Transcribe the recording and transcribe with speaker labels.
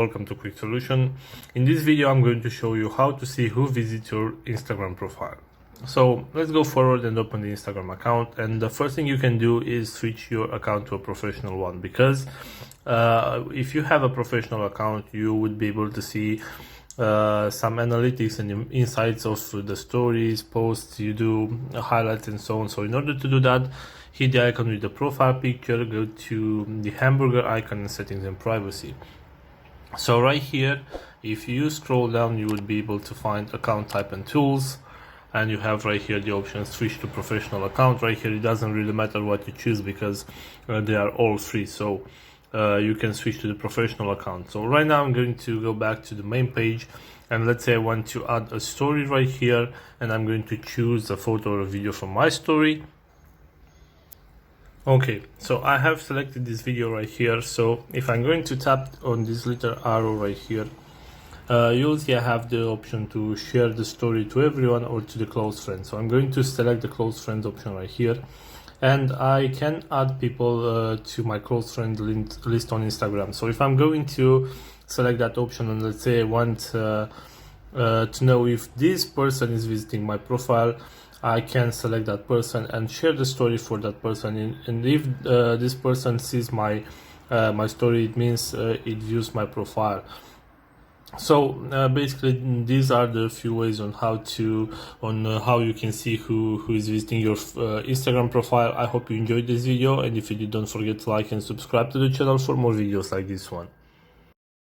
Speaker 1: Welcome to Quick Solution. In this video I'm going to show you how to see who visits your Instagram profile. So let's go forward and open the Instagram account, and the first thing you can do is switch your account to a professional one, because if you have a professional account you would be able to see some analytics and insights of the stories, posts you do, highlights and so on. So in order to do that, hit the icon with the profile picture, go to the hamburger icon and settings and privacy. So right here, if you scroll down, you will be able to find account type and tools, and you have right here the option switch to professional account. Right here it doesn't really matter what you choose because they are all free, so you can switch to the professional account. So right now I'm going to go back to the main page, and let's say I want to add a story right here, and I'm going to choose a photo or a video from my story. Okay, so I have selected this video right here. So if I'm going to tap on this little arrow right here, you'll see I have the option to share the story to everyone or to the close friends. So I'm going to select the close friends option right here, and I can add people to my close friend list on Instagram. So if I'm going to select that option, and let's say I want to know if this person is visiting my profile, I can select that person and share the story for that person. And if this person sees my my story, it means it views my profile. So basically these are the few ways on how you can see who is visiting your Instagram profile. I hope you enjoyed this video, and if you did, don't forget to like and subscribe to the channel for more videos like this one.